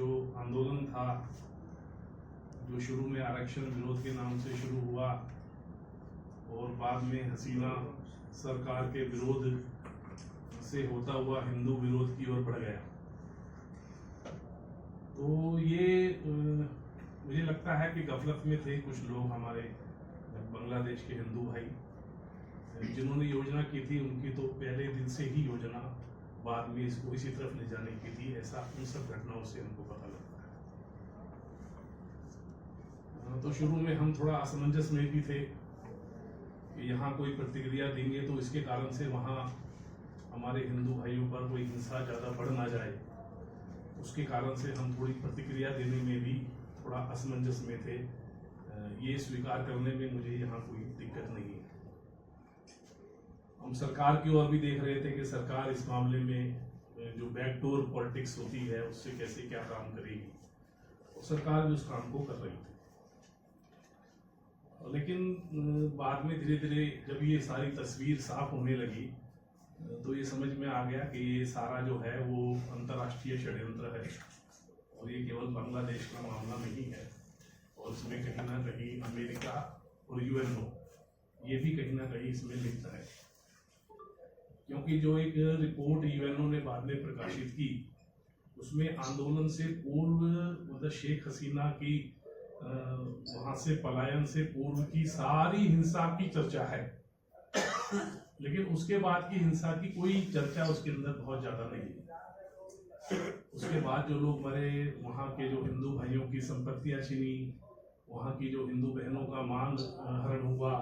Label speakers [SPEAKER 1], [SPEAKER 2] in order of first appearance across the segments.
[SPEAKER 1] जो आंदोलन था, जो शुरू में आरक्षण विरोध के नाम से शुरू हुआ और बाद में हसीना सरकार के विरोध से होता हुआ हिंदू विरोध की ओर बढ़ गया, तो ये मुझे लगता है कि गफलत में थे कुछ लोग हमारे बांग्लादेश के हिंदू भाई, जिन्होंने योजना की थी। उनकी तो पहले दिन से ही योजना बाद में इसको इसी तरफ ले जाने की थी, ऐसा उन सब घटनाओं से हमको पता लगता है। तो शुरू में हम थोड़ा असमंजस में भी थे कि यहाँ कोई प्रतिक्रिया देंगे तो इसके कारण से वहाँ हमारे हिंदू भाइयों पर कोई हिंसा ज़्यादा बढ़ ना जाए, उसके कारण से हम थोड़ी प्रतिक्रिया देने में भी थोड़ा असमंजस में थे। ये स्वीकार करने में मुझे यहाँ कोई दिक्कत नहीं है। हम सरकार की ओर भी देख रहे थे कि सरकार इस मामले में जो बैकडोर पॉलिटिक्स होती है उससे कैसे क्या काम करेगी, और सरकार भी उस काम को कर रही थी। लेकिन बाद में धीरे धीरे जब ये सारी तस्वीर साफ होने लगी तो ये समझ में आ गया कि ये सारा जो है वो अंतर्राष्ट्रीय षड्यंत्र है और ये केवल बांग्लादेश का मामला नहीं है, और इसमें कहीं ना कहीं अमेरिका और यूएनओ ये भी कहीं ना कहीं इसमें लिप्त है। क्योंकि जो एक रिपोर्ट यूएनओ ने बाद में प्रकाशित की उसमें आंदोलन से पूर्व मतलब शेख हसीना की वहां से पलायन से पूर्व की सारी हिंसा की चर्चा है, लेकिन उसके बाद की हिंसा की कोई चर्चा उसके अंदर बहुत ज्यादा नहीं है। उसके बाद जो लोग मरे, वहाँ के जो हिंदू भाइयों की संपत्तियां छीनी, वहाँ की जो हिंदू बहनों का मान हरण हुआ,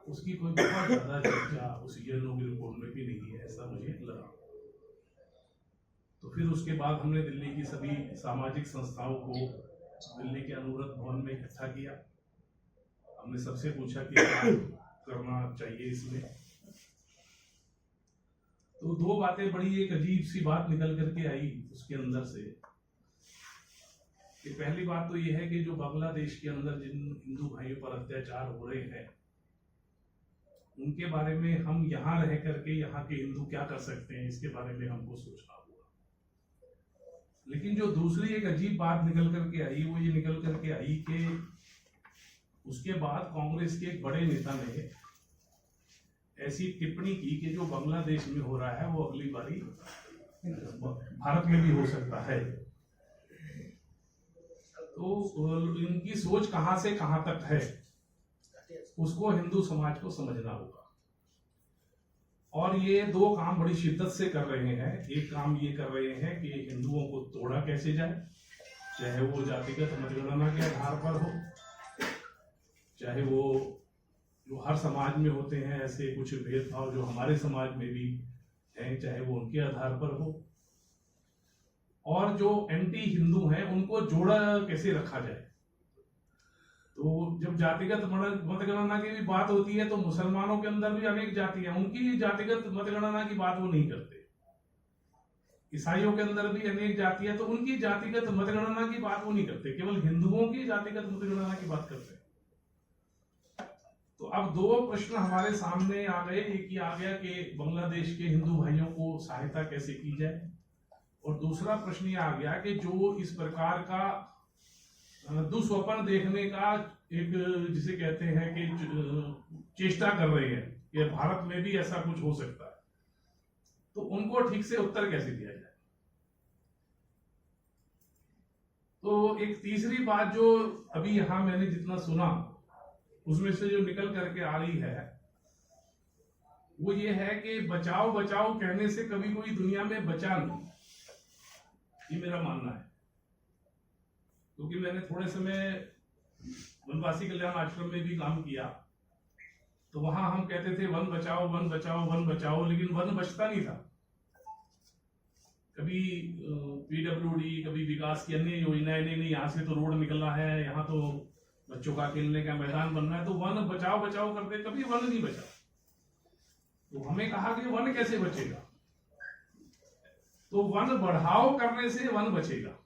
[SPEAKER 1] उसकी कोई बहुत ज्यादा चर्चा उस यूएनओ की रिपोर्ट में भी नहीं है, ऐसा मुझे लगा। तो फिर उसके बाद हमने दिल्ली की सभी सामाजिक संस्थाओं को दिल्ली के अनुव्रत भवन में इकट्ठा किया। हमने सबसे पूछा कि क्या करना चाहिए इसमें। तो दो बातें बड़ी एक अजीब सी बात निकल करके आई उसके अंदर से। कि पहली बात तो यह है कि जो बांग्लादेश के अंदर जिन हिंदू भाइयों पर अत्याचार हो रहे हैं उनके बारे में हम यहाँ रह करके यहाँ के हिंदू क्या कर सकते हैं, इसके बारे में हमको सोचना होगा। लेकिन जो दूसरी एक अजीब बात निकल करके आई वो ये निकल करके आई कि उसके बाद कांग्रेस के एक बड़े नेता ने ऐसी टिप्पणी की कि जो बांग्लादेश में हो रहा है वो अगली बारी भारत में भी हो सकता है। तो इनकी सोच कहां से कहां तक है उसको हिंदू समाज को समझना होगा। और ये दो काम बड़ी शिद्दत से कर रहे हैं। एक काम ये कर रहे हैं कि हिंदुओं को तोड़ा कैसे जाए, चाहे वो जातिगत मतगणना के आधार पर हो, चाहे वो जो हर समाज में होते हैं ऐसे कुछ भेदभाव जो हमारे समाज में भी हैं, चाहे वो उनके आधार पर हो, और जो एंटी हिंदू हैं उनको जोड़ा कैसे रखा जाए। तो जब जातिगत मतगणना की भी बात होती है तो मुसलमानों के अंदर भी अनेक जातियां, उनकी जातिगत मतगणना की बात वो नहीं करते। ईसाइयों के अंदर भी अनेक जातियां, तो उनकी जातिगत मतगणना की बात वो नहीं करते, केवल हिंदुओं की जातिगत मतगणना की बात करते हैं। तो अब दो प्रश्न हमारे सामने आ गए। एक ही आ गया कि बांग्लादेश के हिंदू भाइयों को सहायता कैसे की जाए, और दूसरा प्रश्न ये आ गया कि जो इस प्रकार का दुस्वप्न देखने का एक जिसे कहते हैं कि चेष्टा कर रहे हैं कि भारत में भी ऐसा कुछ हो सकता है, तो उनको ठीक से उत्तर कैसे दिया जाए। तो एक तीसरी बात जो अभी यहां मैंने जितना सुना उसमें से जो निकल करके आ रही है वो ये है कि बचाओ बचाओ कहने से कभी कोई दुनिया में बचा नहीं, ये मेरा मानना है। क्योंकि मैंने थोड़े समय वनवासी कल्याण आश्रम में भी काम किया, तो वहां हम कहते थे वन बचाओ वन बचाओ वन बचाओ, लेकिन वन बचता नहीं था। कभी पीडब्ल्यूडी, कभी विकास की अन्य योजनाएं, नहीं यहाँ से तो रोड निकलना है, यहाँ तो बच्चों का खेलने का मैदान बनना है, तो वन बचाओ बचाओ करते, कभी वन नहीं बचा। तो हमें कहा कि वन कैसे बचेगा, तो वन बढ़ाओ करने से वन बचेगा।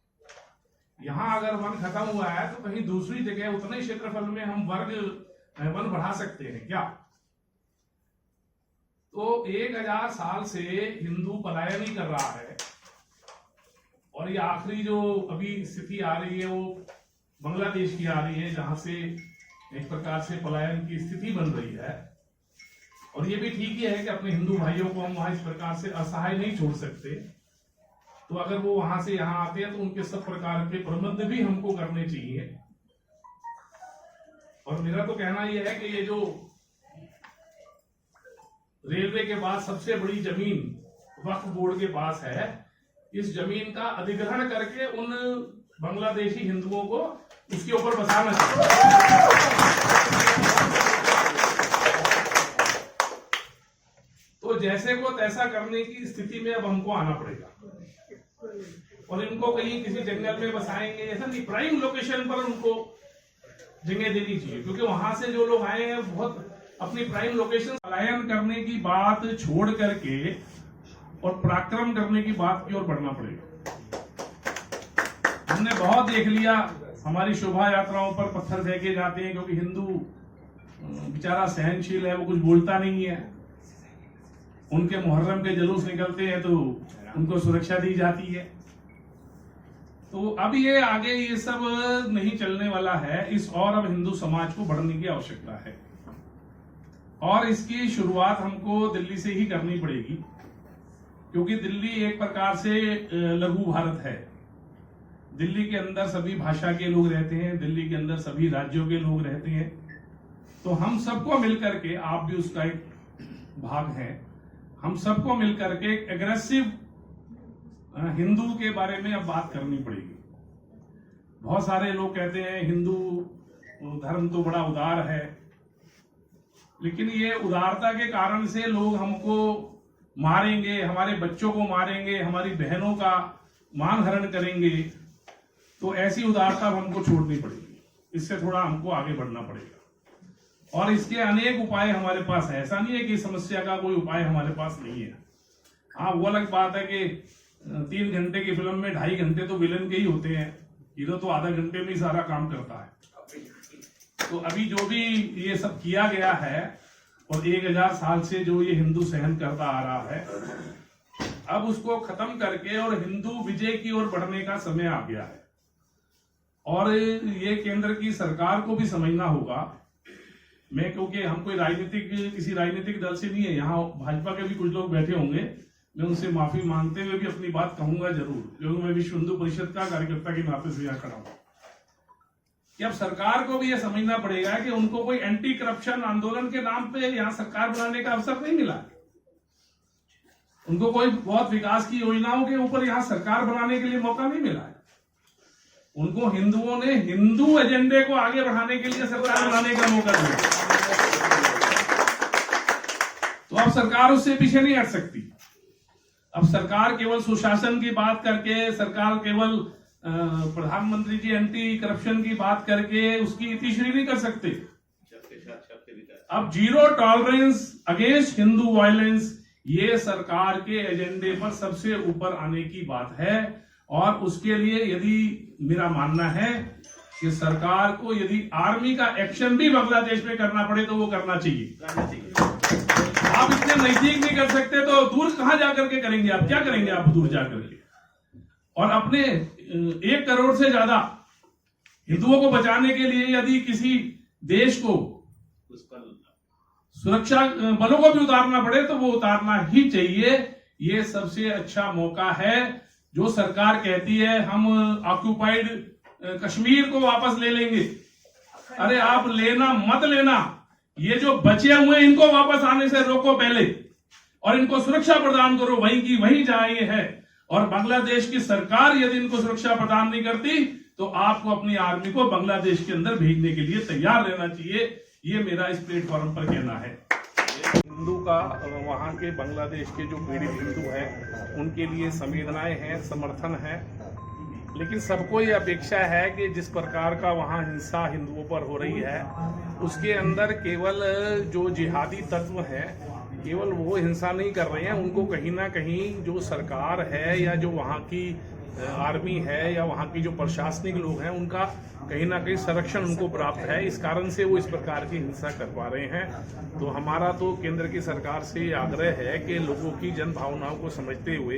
[SPEAKER 1] यहां अगर वन खत्म हुआ है तो कहीं दूसरी जगह उतने क्षेत्रफल में हम वन बढ़ा सकते हैं क्या। तो 1000 साल से हिंदू पलायन ही कर रहा है, और और ये आखिरी जो अभी स्थिति आ रही है वो बांग्लादेश की आ रही है, जहां से एक प्रकार से पलायन की स्थिति बन रही है। और ये भी ठीक ही है कि अपने हिंदू भाइयों को हम वहां इस प्रकार से असहाय नहीं छोड़ सकते। तो अगर वो वहां से यहाँ आते हैं तो उनके सब प्रकार के प्रबंध भी हमको करने चाहिए। और मेरा तो कहना यह है कि ये जो रेलवे के बाद सबसे बड़ी जमीन वक्फ बोर्ड के पास है, इस जमीन का अधिग्रहण करके उन बांग्लादेशी हिंदुओं को उसके ऊपर बसाना चाहिए। तो जैसे को तैसा करने की स्थिति में अब हमको आना पड़ेगा और इनको कहीं किसी जंगल में बसाएंगे ऐसा नहीं, प्राइम लोकेशन पर उनको जगह देनी चाहिए, क्योंकि वहां से जो लोग आए हैं बहुत अपनी प्राइम लोकेशन पलायन करने की बात छोड़ करके और पराक्रम करने की बात की ओर बढ़ना पड़ेगा। हमने बहुत देख लिया, हमारी शोभा यात्राओं पर पत्थर फेंके जाते हैं क्योंकि हिंदू बेचारा सहनशील है, वो कुछ बोलता नहीं है। उनके मुहर्रम के जुलूस निकलते हैं तो उनको सुरक्षा दी जाती है। तो अब ये आगे ये सब नहीं चलने वाला है। अब हिंदू समाज को बढ़ने की आवश्यकता है और इसकी शुरुआत हमको दिल्ली से ही करनी पड़ेगी, क्योंकि दिल्ली एक प्रकार से लघु भारत है। दिल्ली के अंदर सभी भाषा के लोग रहते हैं, दिल्ली के अंदर सभी राज्यों के लोग रहते हैं। तो हम सबको मिलकर के, आप भी उसका एक भाग हैं, हम सबको मिलकर के एग्रेसिव हिंदू के बारे में अब बात करनी पड़ेगी। बहुत सारे लोग कहते हैं हिंदू धर्म तो बड़ा उदार है, लेकिन ये उदारता के कारण से लोग हमको मारेंगे, हमारे बच्चों को मारेंगे, हमारी बहनों का मानहरण करेंगे। तो ऐसी उदारता हमको छोड़नी पड़ेगी, इससे थोड़ा हमको आगे बढ़ना पड़ेगा और इसके अनेक उपाय हमारे पास है। ऐसा नहीं है कि समस्या का कोई उपाय हमारे पास नहीं है। हाँ, वो अलग बात है कि 3 घंटे की फिल्म में 2.5 घंटे तो विलन के ही होते हैं, हीरो तो आधा घंटे में ही सारा काम करता है। तो अभी जो भी ये सब किया गया है और 1000 साल से जो ये हिंदू सहन करता आ रहा है, अब उसको खत्म करके और हिंदू विजय की ओर बढ़ने का समय आ गया है। और ये केंद्र की सरकार को भी समझना होगा। मैं, क्योंकि हम कोई किसी राजनीतिक दल से नहीं है, यहाँ भाजपा के भी कुछ लोग बैठे होंगे, मैं उनसे माफी मांगते हुए भी अपनी बात कहूंगा जरूर, क्योंकि मैं विश्व हिंदू परिषद का कार्यकर्ता के नाते से यहाँ खड़ा हूं कि अब सरकार को भी यह समझना पड़ेगा कि उनको कोई एंटी करप्शन आंदोलन के नाम पे यहाँ सरकार बनाने का अवसर नहीं मिला। उनको कोई बहुत विकास की योजनाओं के ऊपर यहाँ सरकार बनाने के लिए मौका नहीं मिला है। उनको हिंदुओं ने हिंदू एजेंडे को आगे बढ़ाने के लिए सरकार बनाने का मौका दिया। तो अब सरकार उससे पीछे नहीं हट सकती। अब सरकार केवल सुशासन की बात करके, सरकार केवल प्रधानमंत्री जी एंटी करप्शन की बात करके उसकी इतिश्री नहीं कर सकते। अब 0 टॉलरेंस अगेंस्ट हिंदू वायलेंस, ये सरकार के एजेंडे पर सबसे ऊपर आने की बात है। और उसके लिए यदि मेरा मानना है कि सरकार को यदि आर्मी का एक्शन भी बांग्लादेश में करना पड़े तो वो करना चाहिए। आप इतने नजदीक नहीं कर सकते तो दूर कहां जाकर के करेंगे? आप क्या करेंगे आप दूर जाकर के? और अपने 1 करोड़ से ज्यादा हिंदुओं को बचाने के लिए यदि किसी देश को सुरक्षा बलों को भी उतारना पड़े तो वो उतारना ही चाहिए। ये सबसे अच्छा मौका है। जो सरकार कहती है हम ऑक्यूपाइड कश्मीर को वापस ले लेंगे, अरे आप लेना मत लेना, ये जो बचे हुए इनको वापस आने से रोको पहले और इनको सुरक्षा प्रदान करो, वहीं की वहीं जहां ये है। और बांग्लादेश की सरकार यदि इनको सुरक्षा प्रदान नहीं करती तो आपको अपनी आर्मी को बांग्लादेश के अंदर भेजने के लिए तैयार रहना चाहिए। ये मेरा इस प्लेटफॉर्म पर कहना है। हिंदू का वहाँ के बांग्लादेश के जो पीड़ित हिंदू हैं उनके लिए संवेदनाएं हैं, समर्थन है, लेकिन सबको ये अपेक्षा है कि जिस प्रकार का वहाँ हिंसा हिंदुओं पर हो रही है उसके अंदर केवल जो जिहादी तत्व हैं केवल वो हिंसा नहीं कर रहे हैं, उनको कहीं ना कहीं जो सरकार है या जो वहाँ की आर्मी है या वहाँ की जो प्रशासनिक लोग हैं उनका कहीं ना कहीं संरक्षण उनको प्राप्त है। इस कारण से वो इस प्रकार की हिंसा करवा रहे हैं। तो हमारा तो केंद्र की सरकार से आग्रह है कि लोगों की जन भावनाओं को समझते हुए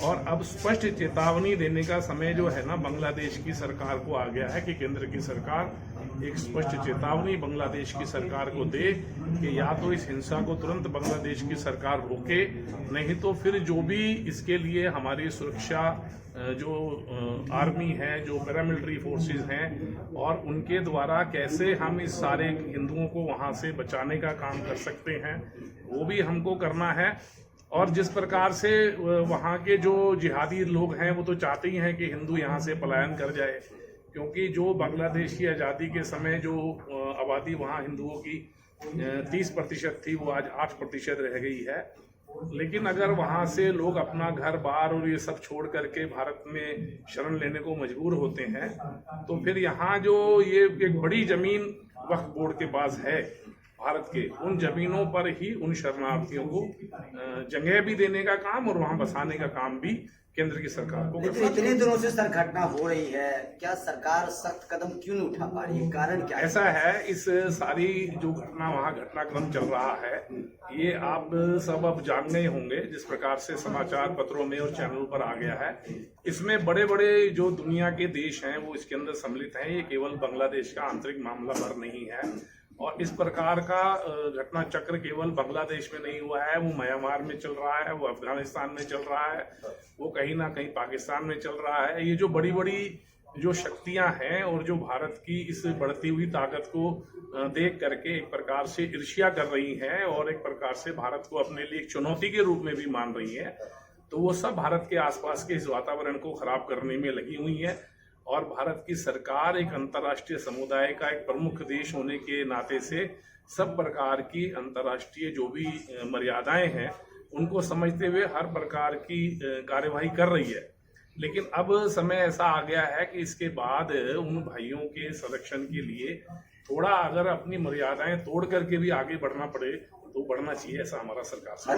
[SPEAKER 1] और अब स्पष्ट चेतावनी देने का समय जो है ना बांग्लादेश की सरकार को आ गया है कि केंद्र की सरकार एक स्पष्ट चेतावनी बांग्लादेश की सरकार को दे कि या तो इस हिंसा को तुरंत बांग्लादेश की सरकार रोके, नहीं तो फिर जो भी इसके लिए हमारी सुरक्षा जो आर्मी है, जो पैरामिलिट्री फोर्सेस हैं, और उनके द्वारा कैसे हम इस सारे हिंदुओं को वहां से बचाने का काम कर सकते हैं, वो भी हमको करना है। और जिस प्रकार से वहाँ के जो जिहादी लोग हैं वो तो चाहते ही हैं कि हिंदू यहाँ से पलायन कर जाए, क्योंकि जो बांग्लादेश की आज़ादी के समय जो आबादी वहाँ हिंदुओं की 30% थी वो आज 8% रह गई है। लेकिन अगर वहाँ से लोग अपना घर बार और ये सब छोड़ करके भारत में शरण लेने को मजबूर होते हैं, तो फिर यहाँ जो ये एक बड़ी ज़मीन वक्फ बोर्ड के पास है भारत के, उन जमीनों पर ही उन शरणार्थियों को जगह भी देने का काम और वहां बसाने का काम भी केंद्र की सरकार को करना है।
[SPEAKER 2] इतने दिनों से सर घटना हो रही है, क्या सरकार सख्त कदम क्यों नहीं उठा पा रही है? कारण क्या
[SPEAKER 1] ऐसा है, इस सारी जो वहाँ घटनाक्रम चल रहा है, ये आप सब अब जान गए होंगे जिस प्रकार से समाचार पत्रों में और चैनल पर आ गया है। इसमें बड़े बड़े जो दुनिया के देश हैं वो इसके अंदर सम्मिलित हैं। ये केवल बांग्लादेश का आंतरिक मामला भर नहीं है, और इस प्रकार का घटना चक्र केवल बांग्लादेश में नहीं हुआ है, वो म्यांमार में चल रहा है, वो अफगानिस्तान में चल रहा है, वो कहीं ना कहीं पाकिस्तान में चल रहा है। ये जो बड़ी बड़ी जो शक्तियां हैं और जो भारत की इस बढ़ती हुई ताकत को देख करके एक प्रकार से ईर्ष्या कर रही हैं और एक प्रकार से भारत को अपने लिए एक चुनौती के रूप में भी मान रही हैं, तो वो सब भारत के आसपास के इस वातावरण को खराब करने में लगी हुई है। और भारत की सरकार एक अंतर्राष्ट्रीय समुदाय का एक प्रमुख देश होने के नाते से सब प्रकार की अंतर्राष्ट्रीय जो भी मर्यादाएं हैं उनको समझते हुए हर प्रकार की कार्यवाही कर रही है। लेकिन अब समय ऐसा आ गया है कि इसके बाद उन भाइयों के संरक्षण के लिए थोड़ा अगर अपनी मर्यादाएं तोड़ करके भी आगे बढ़ना पड़े तो बढ़ना चाहिए, ऐसा हमारा सरकार से